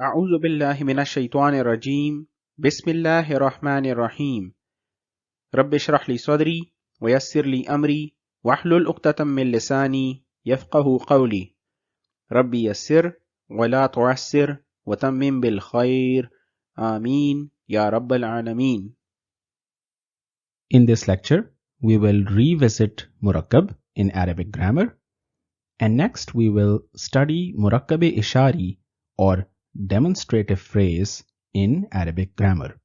أعوذ بالله من الشيطان الرجيم بسم الله الرحمن الرحيم رب اشرح لي صدري ويسر لي أمري واحلل عقدة من لساني يفقه قولي ربي يسر ولا تعسر وتمم بالخير آمين يا رب العالمين. In this lecture, we will revisit murakkab in Arabic grammar, and next we will study murakkab-e-ishari or demonstrative phrase in Arabic grammar.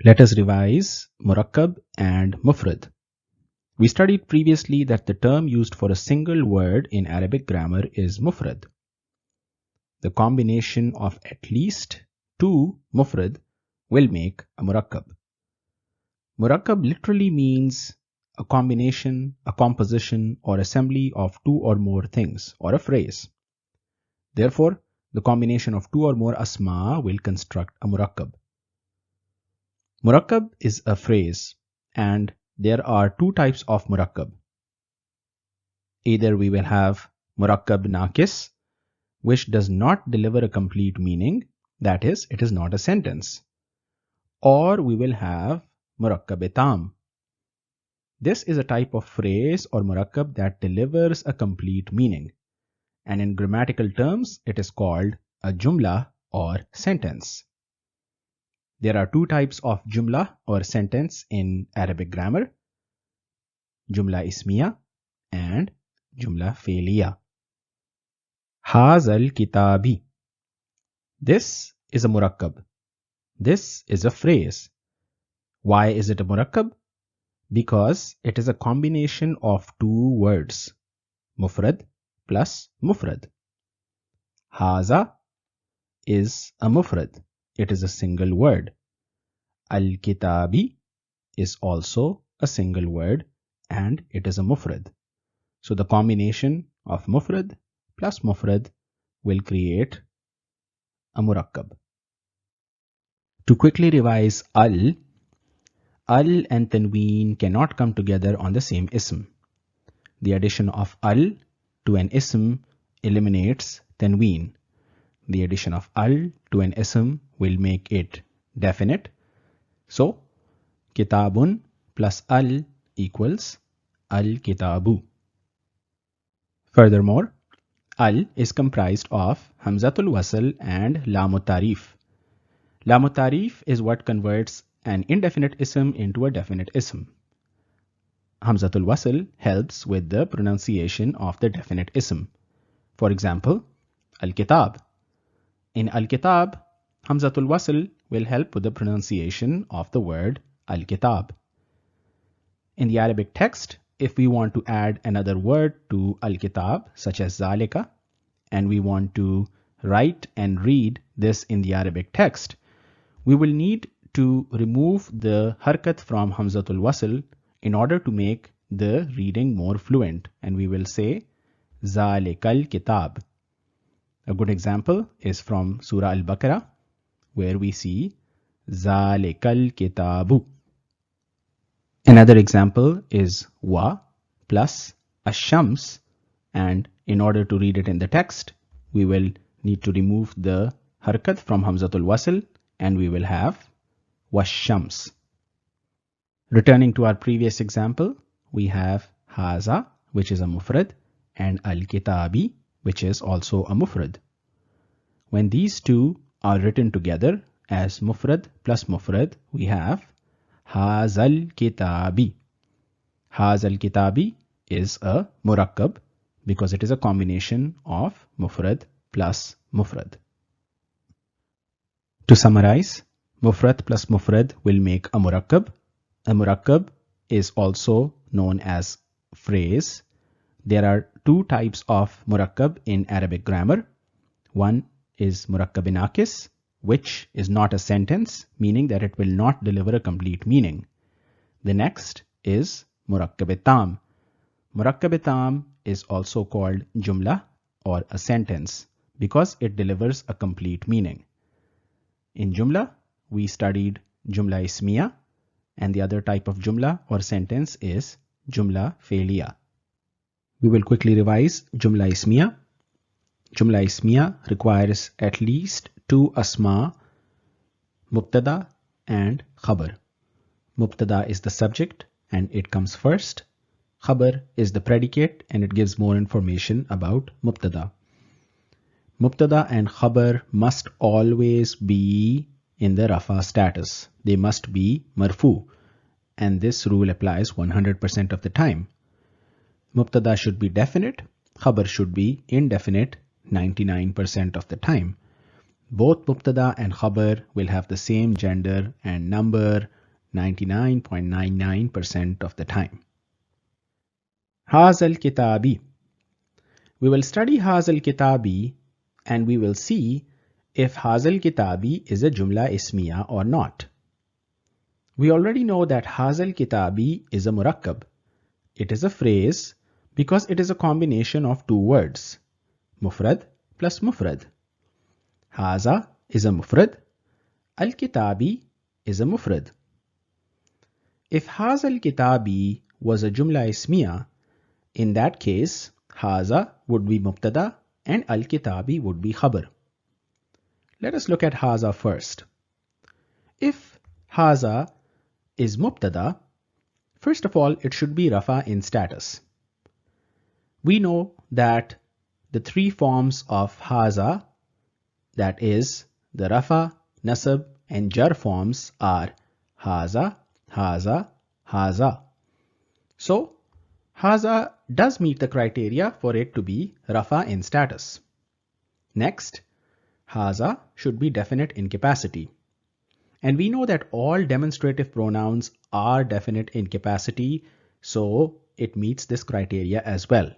Let us revise murakkab and mufrad. We studied previously that the term used for a single word in Arabic grammar is mufrad. The combination of at least two mufrad will make a murakkab. Murakkab literally means a combination, a composition, or assembly of two or more things, or a phrase. Therefore, the combination of two or more asma will construct a murakkab. Murakkab is a phrase, and there are two types of murakkab. Either we will have murakkab nakis, which does not deliver a complete meaning, that is, it is not a sentence. Or we will have murakkab tam. This is a type of phrase or murakkab that delivers a complete meaning, and in grammatical terms it is called a jumla or sentence. There are two types of jumla or sentence in Arabic grammar: jumla ismiya and jumla fe'liya. Hazal kitabi. This is a murakkab. This is a phrase. Why is it a murakkab? Because it is a combination of two words, mufrad plus mufrad. Haza is a mufrad. It is a single word. Al-kitabi is also a single word and it is a mufrad. So the combination of mufrad plus mufrad will create a murakkab. To quickly revise al and tanween cannot come together on the same ism. The addition of al to an ism eliminates tanween. The addition of al to an ism will make it definite. So, kitabun plus al equals al-kitabu. Furthermore, al is comprised of hamzatul wasl and lamut tarif. Lamut tarif is what converts an indefinite ism into a definite ism. Hamzatul wasl helps with the pronunciation of the definite ism. For example, al-kitab. In al-kitab, hamzatul wasl will help with the pronunciation of the word al-kitab. In the Arabic text, if we want to add another word to al-kitab, such as zalika, and we want to write and read this in the Arabic text, we will need to remove the harkat from hamzatul wasl in order to make the reading more fluent, and we will say zalikal kitab. A good example is from Surah Al-Baqarah, where we see zalikal kitabu. Another example is wa plus ash-shams, and in order to read it in the text, we will need to remove the harkat from hamzatul wasl and we will have wash-shams. Returning to our previous example, we have haza, which is a mufrad, and al-kitabi, which is also a mufrad. When these two are written together as mufrad plus mufrad, we have hazal kitabi. Hazal kitabi is a murakkab because it is a combination of mufrad plus mufrad. To summarize, mufrad plus mufrad will make a murakkab. A murakkab is also known as phrase. There are two types of murakkab in Arabic grammar. One is murakkab nakis, which is not a sentence, meaning that it will not deliver a complete meaning. The next is murakkab tam. Murakkab tam is also called jumla or a sentence because it delivers a complete meaning. In jumla, we studied jumla ismiya, and the other type of jumla or sentence is jumla fe'liya. We will quickly revise jumla ismiya. Jumla ismiya requires at least two asma, mubtada and khabar. Mubtada is the subject and it comes first. Khabar is the predicate and it gives more information about mubtada. Mubtada and khabar must always be in the rafa status. They must be marfu, and this rule applies 100% of the time. Mubtada should be definite, khabar should be indefinite 99% of the time. Both mubtada and khabar will have the same gender and number 99.99% of the time. Hazal kitabi. We will study Hazal kitabi and we will see if Hazal kitabi is a jumla ismiya or not. We already know that Hazal kitabi is a murakkab. It is a phrase because it is a combination of two words, mufrad plus mufrad. Haza is a mufrad, al-kitabi is a mufrad. If Hazal kitabi was a jumla ismiya, in that case, Haza would be mubtada and al-kitabi would be khabar. Let us look at Haza first. If Haza is mubtada, first of all, it should be rafa in status. We know that the three forms of Haza, that is, the rafa, nasab and jar forms are Haza, Haza, Haza. So, Haza does meet the criteria for it to be rafa in status. Next, Haza should be definite in capacity. And we know that all demonstrative pronouns are definite in capacity, so it meets this criteria as well.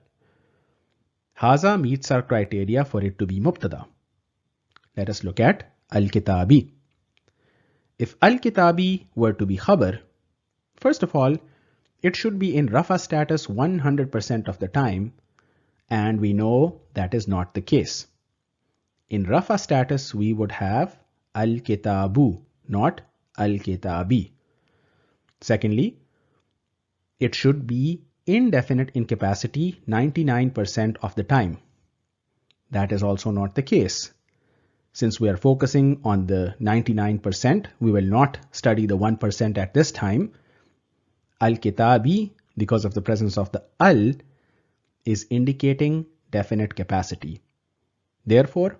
Haza meets our criteria for it to be mubtada. Let us look at al-kitabi. If al-kitabi were to be khabar, first of all, it should be in rafa status 100% of the time, and we know that is not the case. In rafa status, we would have al-kitabu, not al-kitabi. Secondly, it should be indefinite in capacity 99% of the time. That is also not the case. Since we are focusing on the 99%, we will not study the 1% at this time. Al-kitabi, because of the presence of the al, is indicating definite capacity. Therefore,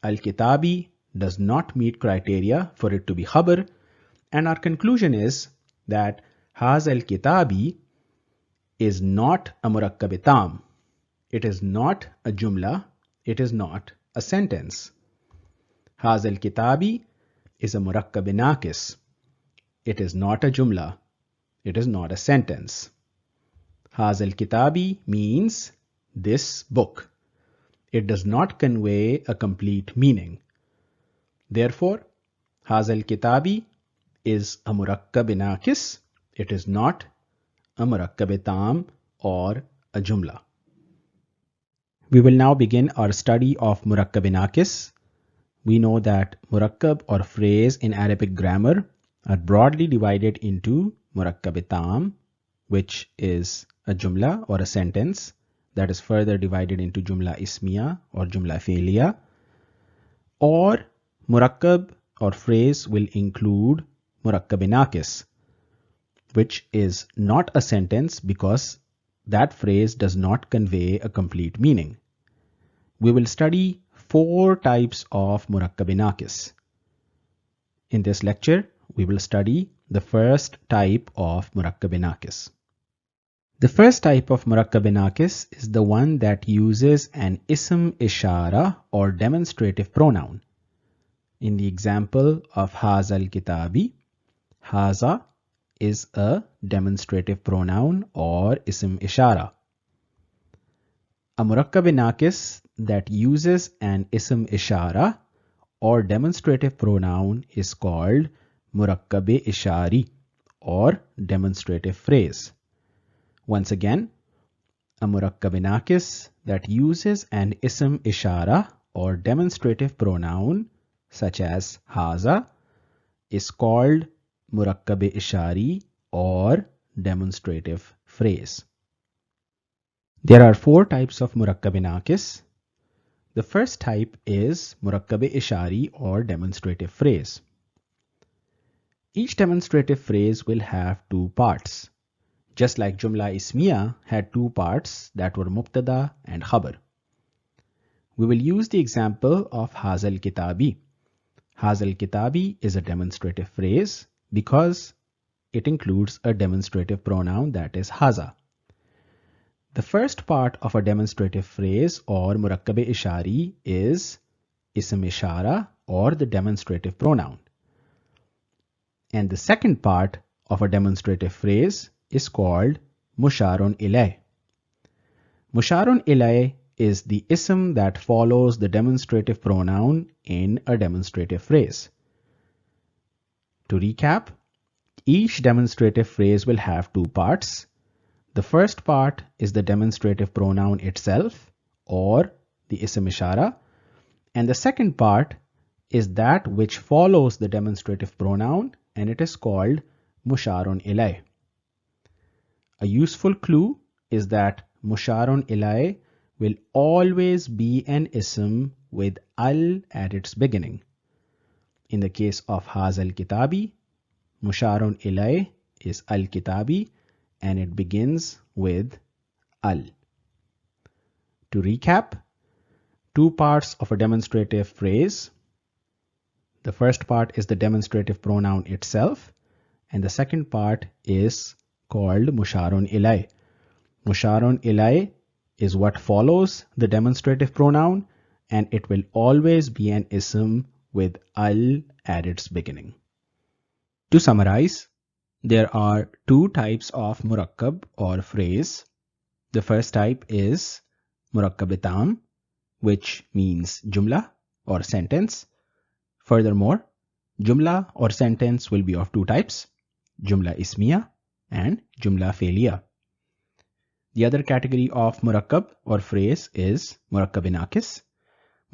al-kitabi does not meet criteria for it to be khabar, and our conclusion is that haz al-kitabi is not a murakkab tam. It is not a jumla, it is not a sentence. Haz al-kitabi is a murakkab naqis. It is not a jumla, it is not a sentence. Haz al-kitabi means this book. It does not convey a complete meaning. Therefore, haz al-kitabi is a murakkab naqis. It is not a murakkab tam or a jumla. We will now begin our study of murakkab naqis. We know that murakkab or phrase in Arabic grammar are broadly divided into murakkab tam, which is a jumla or a sentence that is further divided into jumla ismiya or jumla fi'liya, or murakkab or phrase will include murakkab naqis, which is not a sentence because that phrase does not convey a complete meaning. We will study 4 types of murakkab naqis. In this lecture, we will study the first type of murakkab naqis. The first type of murakkab naqis is the one that uses an ism ishara or demonstrative pronoun. In the example of haza al-kitabi, haza is a demonstrative pronoun or ism ishara. A murakkab naqis that uses an ism ishara or demonstrative pronoun is called murakkab ishari or demonstrative phrase. Once again, a murakkab naqis that uses an ism ishara or demonstrative pronoun such as haza is called murakkab ishari or demonstrative phrase. There are 4 types of murakkab naqis. The first type is murakkab-e-ishari or demonstrative phrase. Each demonstrative phrase will have two parts, just like Jumla Ismiya had two parts that were Mubtada and Khabar. We will use the example of Hazal Kitabi. Hazal Kitabi is a demonstrative phrase because it includes a demonstrative pronoun that is Haza. The first part of a demonstrative phrase or murakkab-e-ishari is Ism Ishara or the demonstrative pronoun. And the second part of a demonstrative phrase is called Musharun Ilay. Musharun Ilay is the ism that follows the demonstrative pronoun in a demonstrative phrase. To recap, each demonstrative phrase will have two parts. The first part is the demonstrative pronoun itself or the ism ishara, and the second part is that which follows the demonstrative pronoun, and it is called Musharun Ilay. A useful clue is that Musharun Ilay will always be an ism with al at its beginning. In the case of Hazal Kitabi, Musharun Ilay is al Kitabi and it begins with al. To recap, two parts of a demonstrative phrase. The first part is the demonstrative pronoun itself, and the second part is called Musharun Ilay. Musharun Ilay is what follows the demonstrative pronoun, and it will always be an ism with al at its beginning. To summarize, there are two types of murakkab or phrase. The first type is murakkab-e-tam, which means jumla or sentence. Furthermore, jumla or sentence will be of two types, jumla ismiya and jumla fe'liya. The other category of murakkab or phrase is murakkab-e-naqis.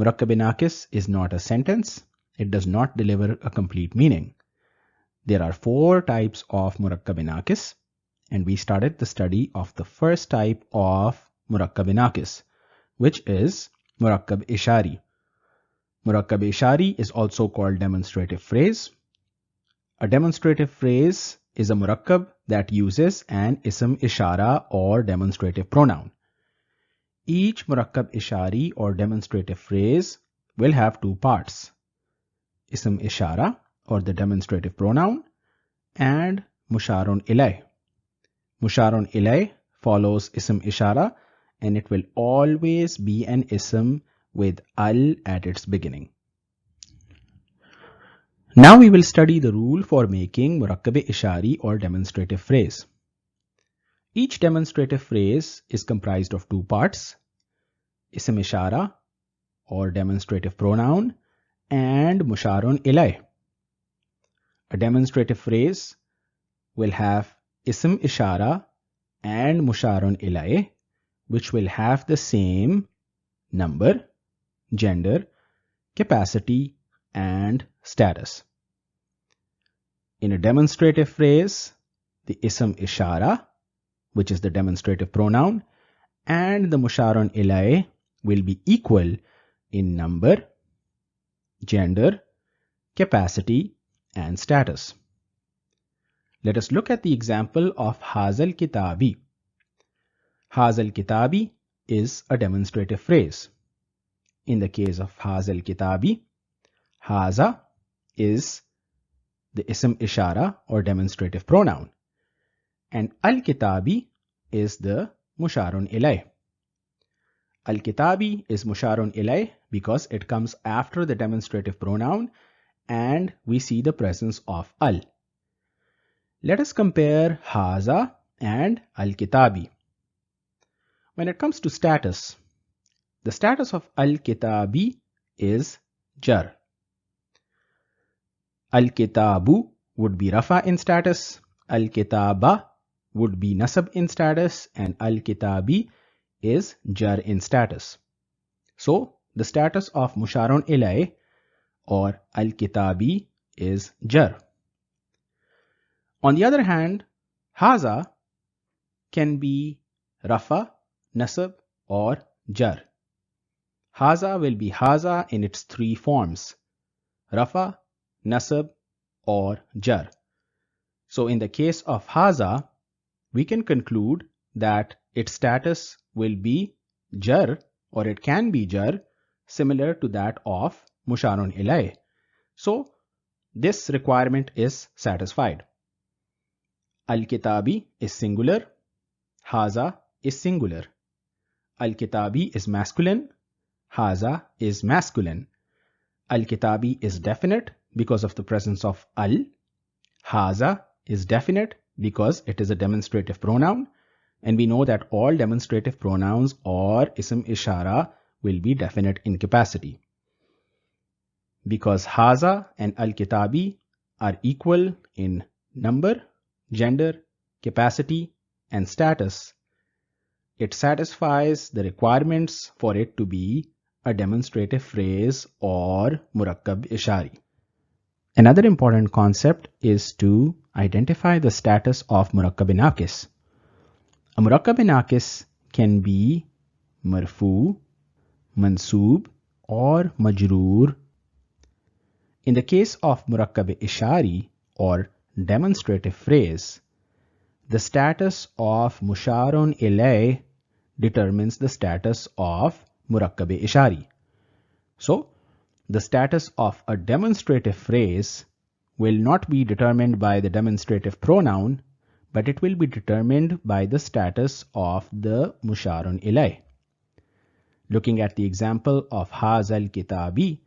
Murakkab-e-naqis is not a sentence. It does not deliver a complete meaning. There are four types of murakkab-e-naqis, and we started the study of the first type of murakkab-e-naqis, which is murakkab-ishari. Murakkab-ishari is also called demonstrative phrase. A demonstrative phrase is a murakkab that uses an ism ishara or demonstrative pronoun. Each murakkab-ishari or demonstrative phrase will have two parts, ism ishara or the demonstrative pronoun and musharun ilay. Musharun ilay follows ism ishara and it will always be an ism with al at its beginning. Now we will study the rule for making murakkab-e-ishari or demonstrative phrase. Each demonstrative phrase is comprised of two parts, ism ishara or demonstrative pronoun and musharun ilay. A demonstrative phrase will have ism ishara and musharun ilay, which will have the same number, gender, capacity, and status. In a demonstrative phrase, the ism ishara, which is the demonstrative pronoun, and the musharun ilay will be equal in number, gender, capacity, and status. Let us look at the example of Hazal Kitabi. Hazal Kitabi is a demonstrative phrase. In the case of Hazal Kitabi, Haza is the ism ishara or demonstrative pronoun, and al-Kitabi is the musharun ilay. Al-Kitabi is musharun ilay because it comes after the demonstrative pronoun and we see the presence of al. Let us compare Haza and Al-Kitabi. When it comes to status, the status of Al-Kitabi is jar. Al-Kitabu would be rafa in status, Al-Kitaba would be nasab in status, and Al-Kitabi is jar in status. So the status of musharun ilay or Al-Kitabi is jar. On the other hand, Haza can be rafa, nasab, or jar. Haza will be haza in its three forms: rafa, nasab, or jar. So in the case of haza, we can conclude that its status will be jar, or it can be jar, similar to that of musharun ilay. So this requirement is satisfied. Al-Kitabi is singular, haza is singular. Al-Kitabi is masculine, haza is masculine. Al-Kitabi is definite because of the presence of al. Haza is definite because it is a demonstrative pronoun, and we know that all demonstrative pronouns or ism ishara will be definite in capacity. Because haza and al-Kitabi are equal in number, gender, capacity, and status, it satisfies the requirements for it to be a demonstrative phrase or murakkab ishari. Another important concept is to identify the status of murakkab naqis. A murakkab naqis can be marfu, mansoob, or majroor. In the case of murakkab ishari or demonstrative phrase, the status of musharun ilay determines the status of murakkab ishari. So, the status of a demonstrative phrase will not be determined by the demonstrative pronoun, but it will be determined by the status of the musharun ilay. Looking at the example of hazal kitabi,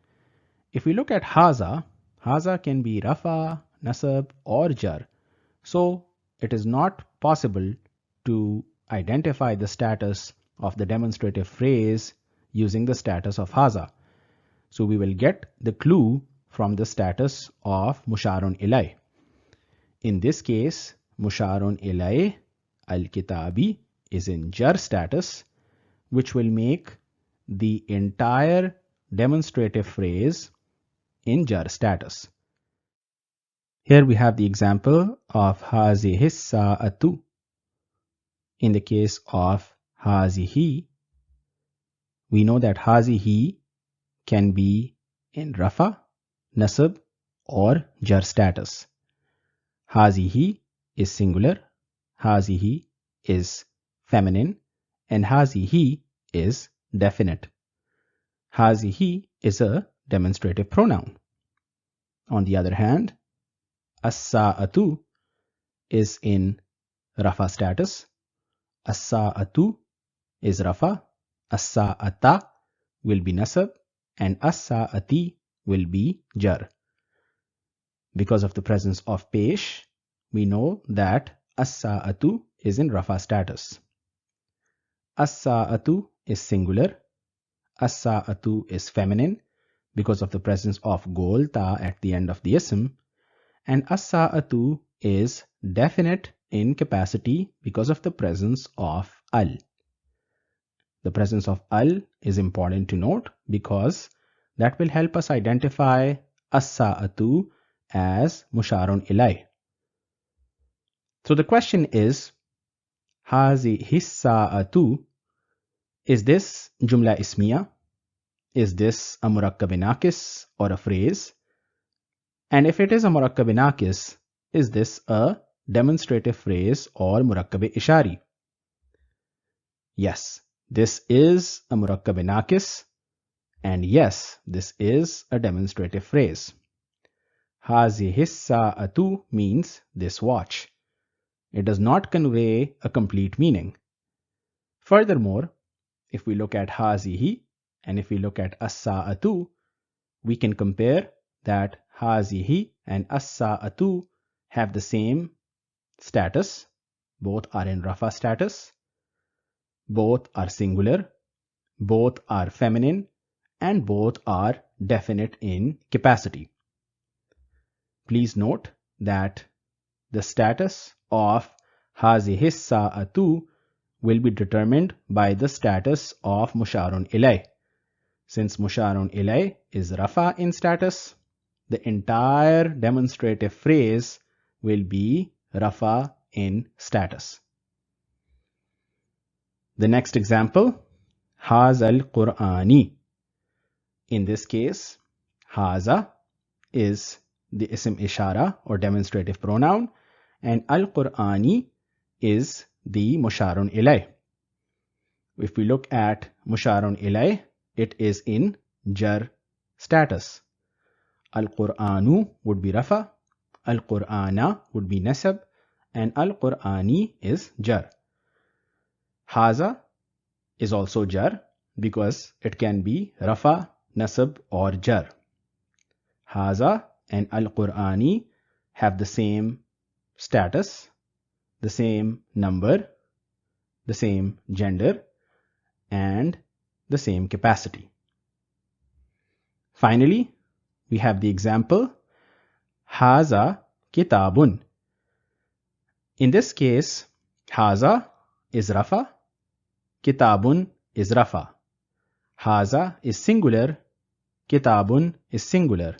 if we look at haza, haza can be rafa, nasab, or jar. So it is not possible to identify the status of the demonstrative phrase using the status of haza. So we will get the clue from the status of musharun ilay. In this case, musharun ilay al-kitabi is in jar status, which will make the entire demonstrative phrase in jar status. Here we have the example of hazihi sa'atu. In the case of hazihi, we know that hazihi can be in rafa, nasab, or jar status. Hazihi is singular, hazihi is feminine, and hazihi is definite. Hazihi is a demonstrative pronoun. On the other hand, as-sa'atu is in rafa status. As-sa'atu is rafa, as-sa'ata will be nasab, and as-sa'ati will be jar. Because of the presence of pesh, we know that as-sa'atu is in rafa status. As-sa'atu is singular. As-sa'atu is feminine because of the presence of gol ta at the end of the ism. And as-sa'atu is definite in capacity because of the presence of al. The presence of al is important to note because that will help us identify as-sa'atu as musharun ilay. So the question is, hazihi sa'atu, is this jumla ismiya? Is this a murakkab naqis or a phrase? And if it is a murakkab naqis, is this a demonstrative phrase or murakkab ishari? Yes, this is a murakkab naqis, and yes, this is a demonstrative phrase. Hazihi sa'atu means this watch. It does not convey a complete meaning. Furthermore, if we look at hazihi and if we look at as-sa'atu, we can compare that hazihi and as-sa'atu have the same status. Both are in rafa status. Both are singular. Both are feminine. And both are definite in capacity. Please note that the status of hazihi sa'atu will be determined by the status of musharun ilay. Since musharun ilay is rafa in status, the entire demonstrative phrase will be rafa in status. The next example, hazal Qur'ani. In this case, haza is the ism ishara or demonstrative pronoun, and al-Qur'ani is the musharun ilay. If we look at musharun ilay, it is in jar status. Al-Qur'anu would be rafa, al-Qur'ana would be nasab, and al-Qur'ani is jar. Haza is also jar because it can be rafa, nasab or jar. Haza and al-Qur'ani have the same status, the same number, the same gender, and the same capacity. Finally, we have the example haza kitabun. In this case, haza is rafa, kitabun is rafa. Haza is singular, kitabun is singular.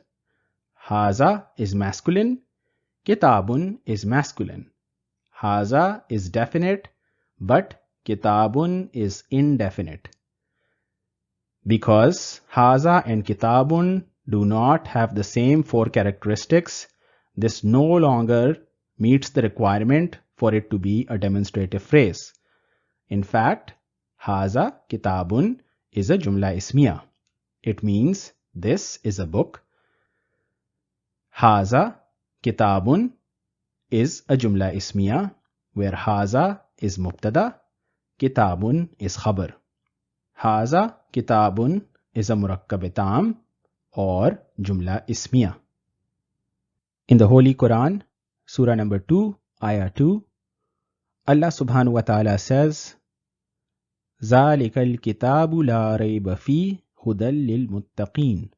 Haza is masculine, kitabun is masculine. Haza is definite, but kitabun is indefinite. Because haza and kitabun do not have the same four characteristics, this no longer meets the requirement for it to be a demonstrative phrase. In fact, haza kitabun is a jumla ismiya. It means this is a book. Haza kitabun is a jumla ismiya where haza is mubtada, kitabun is khabar. Haza kitabun is a murakkab tam or jumla ismiya. In the Holy Quran, Surah number 2, Ayah 2, Allah subhanahu wa ta'ala says, ذَلِكَ الْكِتَابُ لَا رَيْبَ فِيهِ هُدًى لِلْمُتَّقِينَ.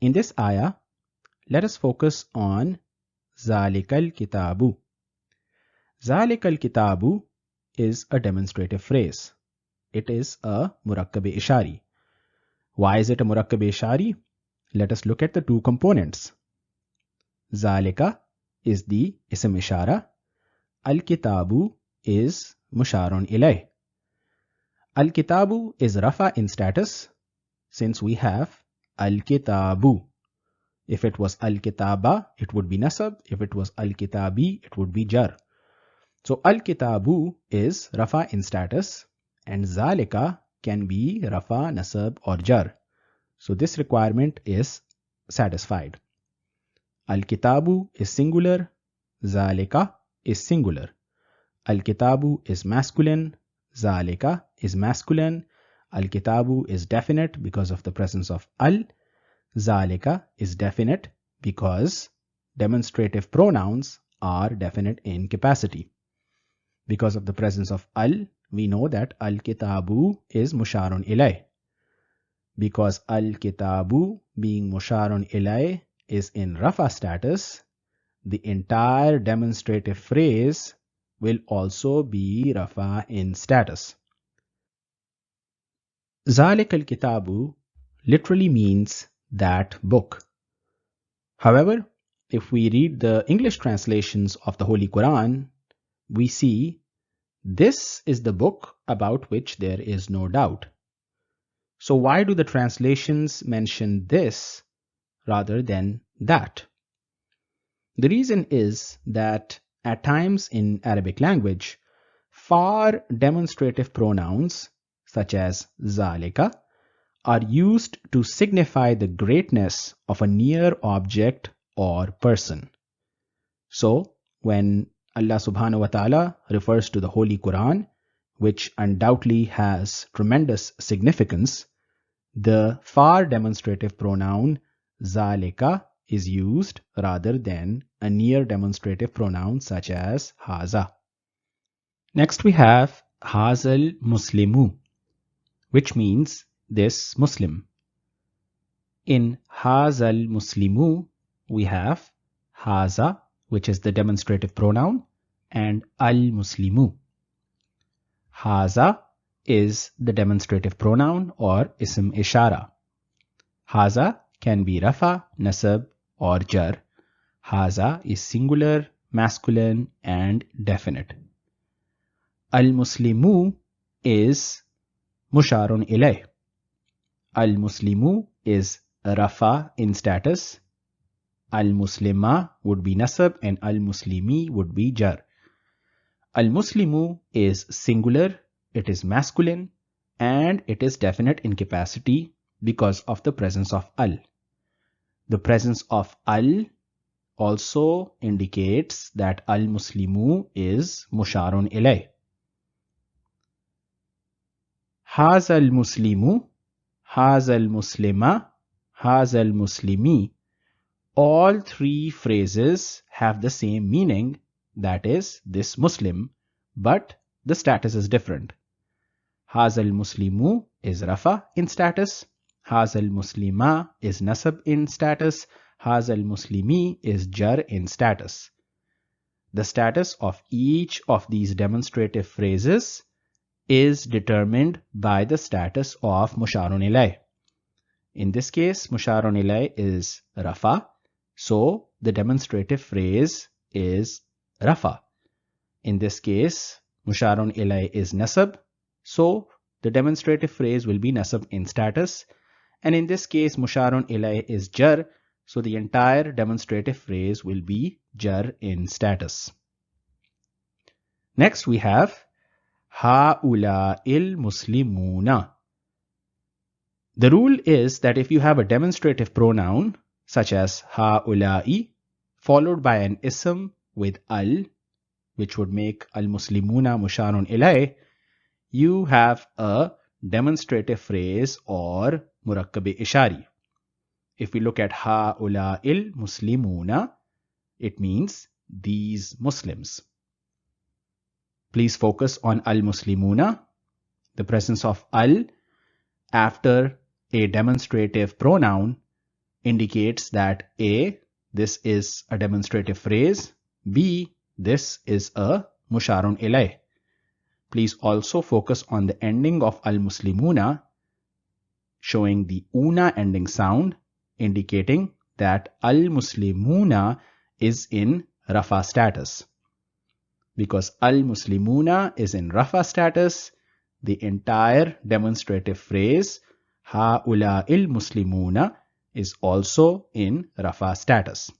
In this ayah, let us focus on ذَلِكَ الْكِتَابُ. ذَلِكَ الْكِتَابُ is a demonstrative phrase. It is a murakkab ishari. Why is it a murakkab ishari? Let us look at the two components. Zalika is the ism ishara. Al-kitabu is musharun ilay. Al-kitabu is rafa in status since we have al-kitabu. If it was al-kitaba, it would be nasab. If it was al-kitabi, it would be jar. So al-kitabu is rafa in status and zalika can be rafa, nasab or jar. So this requirement is satisfied. Al-kitabu is singular, zalika is singular. Al-kitabu is masculine, zalika is masculine. Al-kitabu is definite because of the presence of al. Zalika is definite because demonstrative pronouns are definite in capacity. Because of the presence of al, we know that al-kitabu is musharun ilay. Because al-kitabu being musharun ilay is in rafa status, the entire demonstrative phrase will also be rafa in status. Zalik al-kitabu literally means that book. However, if we read the English translations of the Holy Quran, we see this is the book about which there is no doubt. So why do the translations mention this rather than that? The reason is that at times in Arabic language, far demonstrative pronouns such as zalika are used to signify the greatness of a near object or person. So when Allah subhanahu wa ta'ala refers to the Holy Quran, which undoubtedly has tremendous significance, the far demonstrative pronoun zalika is used rather than a near demonstrative pronoun such as haza. Next we have hazal muslimu, which means this Muslim. In hazal muslimu, we have haza, which is the demonstrative pronoun, and al-muslimu. Haza is the demonstrative pronoun or ism ishara. Haza can be rafa, nasab or jar. Haza is singular, masculine and definite. Al-muslimu is musharun ilay. Al-Muslimu is rafa in status. Al-Muslima would be nasab and al-Muslimi would be jar. Al-Muslimu is singular, it is masculine, and it is definite in capacity because of the presence of al. The presence of al also indicates that al-Muslimu is musharun ilay. Haza al-Muslimu, haza al-Muslima, haza al-Muslimi. All three phrases have the same meaning, that is, this Muslim, but the status is different. Haza al-Muslimu is rafa in status, haza al-Muslima is nasab in status, haza al-Muslimi is jar in status. The status of each of these demonstrative phrases is determined by the status of musharun ilay. In this case, musharun ilay is rafa, so the demonstrative phrase is rafa. In this case, musharun ilay is nasab, so the demonstrative phrase will be nasab in status. And in this case, musharun ilay is jar, so the entire demonstrative phrase will be jar in status. Next we have ha'ula'il muslimuna. The rule is that if you have a demonstrative pronoun such as ha'ula'i followed by an ism with al, which would make al-muslimuna musharun ilay, you have a demonstrative phrase or murakkab-e-ishari. If we look at ha'ula'il muslimuna, it means these Muslims. Please focus on al-muslimuna. The presence of al after a demonstrative pronoun indicates that A, this is a demonstrative phrase, B, this is a musharun ilay. Please also focus on the ending of al-muslimuna, showing the una ending sound, indicating that al-muslimuna is in rafa status. Because al-muslimuna is in rafa status, the entire demonstrative phrase ha'ula'il muslimuna is also in rafa status.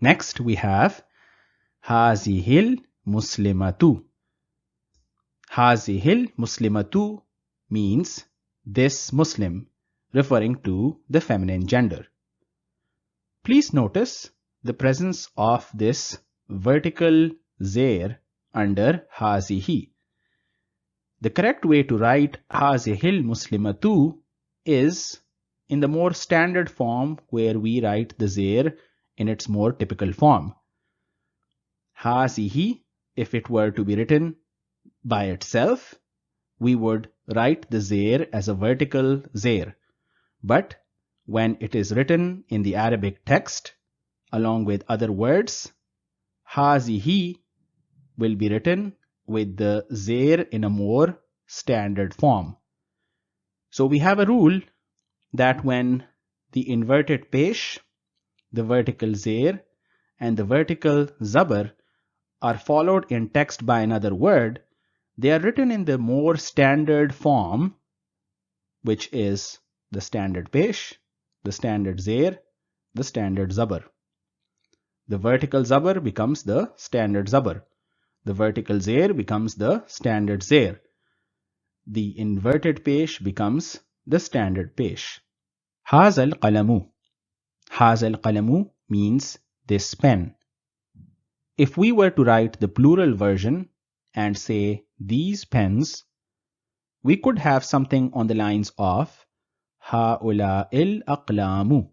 Next we have hazihil muslimatu. Hazihil muslimatu means this Muslim, referring to the feminine gender. Please notice the presence of this vertical zair under hazihi. The correct way to write hazihil muslimatu is in the more standard form where we write the zair in its more typical form. Hazihi, if it were to be written by itself, we would write the zair as a vertical zair. But when it is written in the Arabic text along with other words, hazihi will be written with the zair in a more standard form. So we have a rule that when the inverted pesh, the vertical zair, and the vertical zabar are followed in text by another word, they are written in the more standard form, which is the standard pesh, the standard zair, the standard zabar. The vertical zabar becomes the standard zabar. The vertical zair becomes the standard zair. The inverted pesh becomes the standard pesh. Hazal qalamu. Hazal qalamu means this pen. If we were to write the plural version and say these pens, we could have something on the lines of ha'ula'il aqlamu.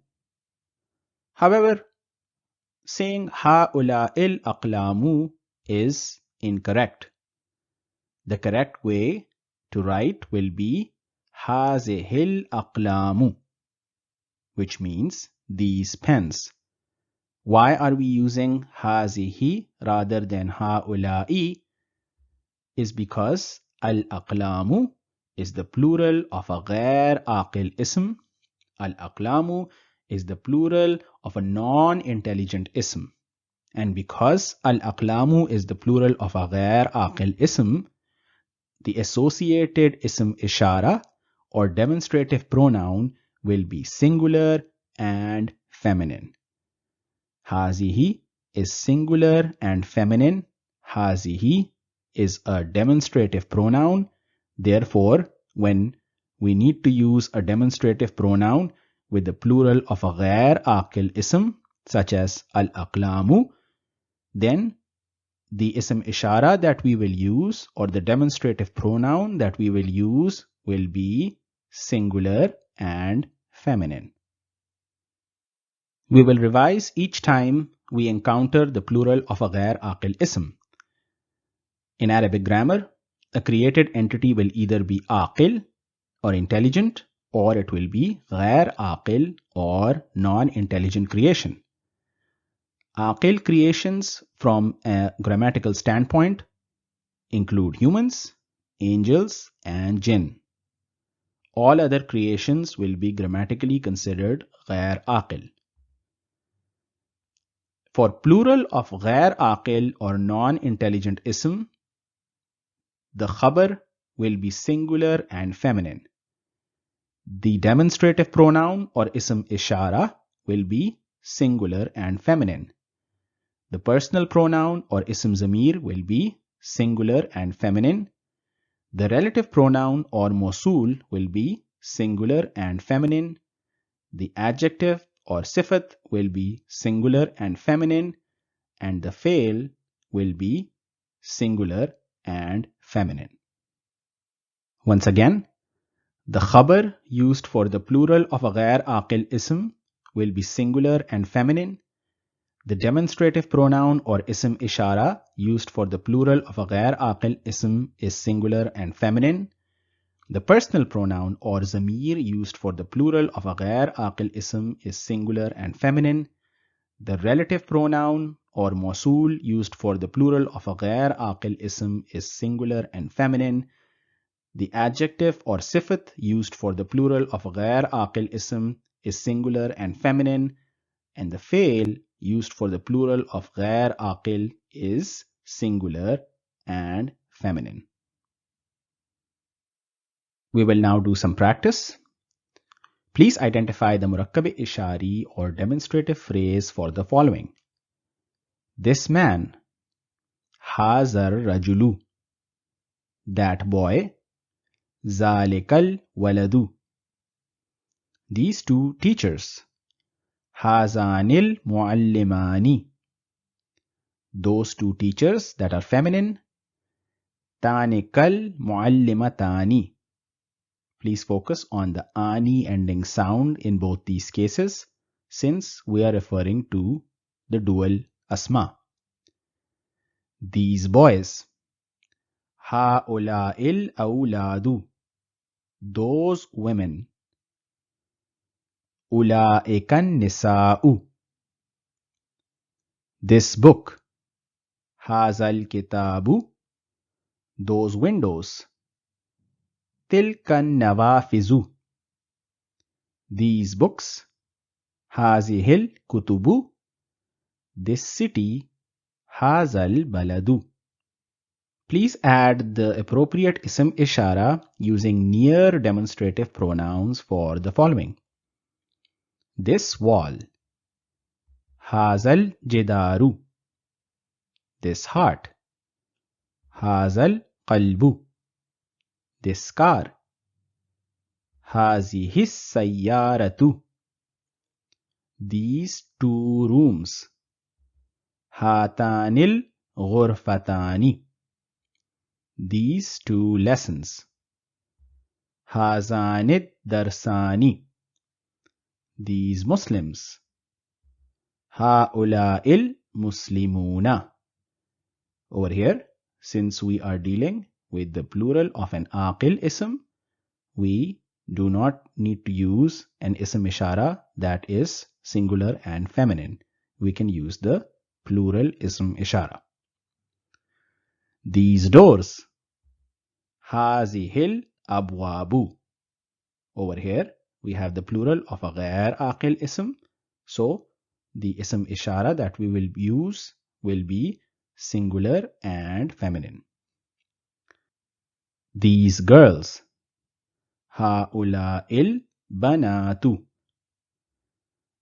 However, saying ha'ula'il aqlamu is incorrect. The correct way to write will be hazihil aqlamu, which means these pens. Why are we using hazihi rather than ha'ula'i? Is because al-aqlamu is the plural of a ghair aqil ism. Al-aqlamu is the plural of a non-intelligent ism. And because al-aqlamu is the plural of a ghair aqil ism, the associated ism ishara or demonstrative pronoun will be singular and feminine. Hazihi is singular and feminine. Hazihi is a demonstrative pronoun. Therefore, when we need to use a demonstrative pronoun with the plural of a ghair aqil ism, such as al-aqlamu, then the ism ishara that we will use, or the demonstrative pronoun that we will use, will be singular and feminine. We will revise each time we encounter the plural of a ghair aqil ism. In Arabic grammar, a created entity will either be aqil or intelligent, or it will be ghair aqil or non-intelligent creation. Aqil creations from a grammatical standpoint include humans, angels, and jinn. All other creations will be grammatically considered ghair aqil. For plural of ghair aqil or non-intelligent ism, the khabar will be singular and feminine. The demonstrative pronoun or ism ishara will be singular and feminine. The personal pronoun or ism zamir will be singular and feminine. The relative pronoun or mausul will be singular and feminine. The adjective or sifat will be singular and feminine, and the fail will be singular and feminine. Once again, the khabar used for the plural of a ghair aqil ism will be singular and feminine. The demonstrative pronoun or ism ishara used for the plural of a ghair aqil ism is singular and feminine. The personal pronoun or zamir used for the plural of a ghair aqil ism is singular and feminine. The relative pronoun or mausul used for the plural of a ghair aqil ism is singular and feminine. The adjective or sifat used for the plural of a ghair aqil ism is singular and feminine, and the fail used for the plural of ghair aqil is singular and feminine. We will now do some practice. Please identify the murakkab-e-ishari or demonstrative phrase for the following. This man, hazar rajulu, that boy, zalikal waladu, these two teachers, hazanil muallimani, those two teachers that are feminine, tanikal muallimatani. Please focus on the ani ending sound in both these cases, since we are referring to the dual asma. These boys, haula'il awladu, those women, ula'ikan nisa'u, this book, hazal kitabu, those windows, tilkan nawafizu, these books, hazihil kutubu, this city, hazal baladu. Please add the appropriate ism ishara using near demonstrative pronouns for the following. This wall, hazal jidaru, this heart, hazal qalbu, this car, hazihis sayyaratu, these two rooms, hatanil ghurfatani, these two lessons, hazanid darsani, these Muslims, haula'il muslimuna. Over here, since we are dealing with the plural of an aqil ism, we do not need to use an ism ishara that is singular and feminine. We can use the plural ism ishara. These doors, hazihil abwabu. Over here, we have the plural of a ghair aqil ism, so the ism ishara that we will use will be singular and feminine. These girls, هؤلاء البنات.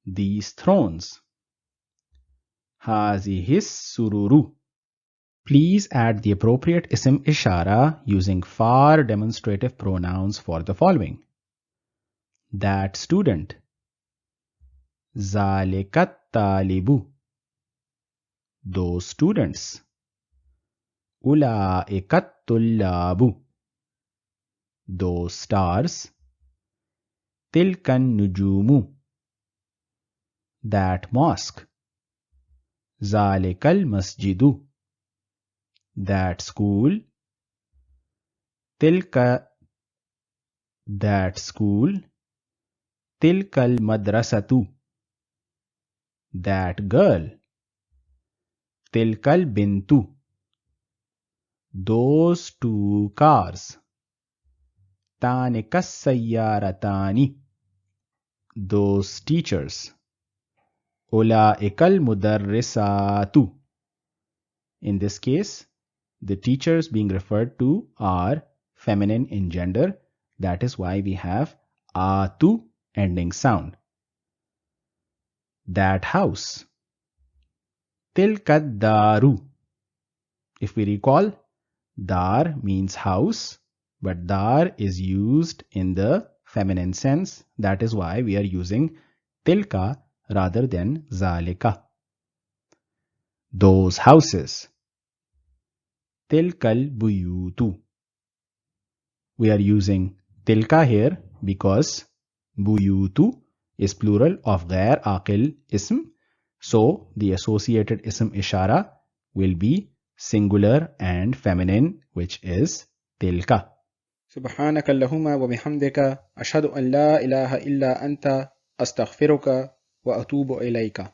These thrones. هذه السرور. Please add the appropriate ism ishara using far demonstrative pronouns for the following. That student. ذلك الطالب. Those students. أولئك الطلاب. Those stars. تلك النجوم. That mosque. ذلك المسجد. That school. That school. تلك المدرسة. That girl. تلك البنت. Those two cars. تانك السيارتان. Those teachers. أولئك المدرسات. In this case, the teachers being referred to are feminine in gender. That is why we have atu ending sound. That house. تلك الدار. If we recall, dar means house, but dar is used in the feminine sense. That is why we are using tilka rather than zalika. Those houses. Tilkal buyutu. We are using tilka here because buyutu is plural of ghair aqil ism. So the associated ism ishara will be singular and feminine, which is tilka. سبحانك اللهم وبحمدك أشهد أن لا إله إلا أنت أستغفرك وأتوب إليك.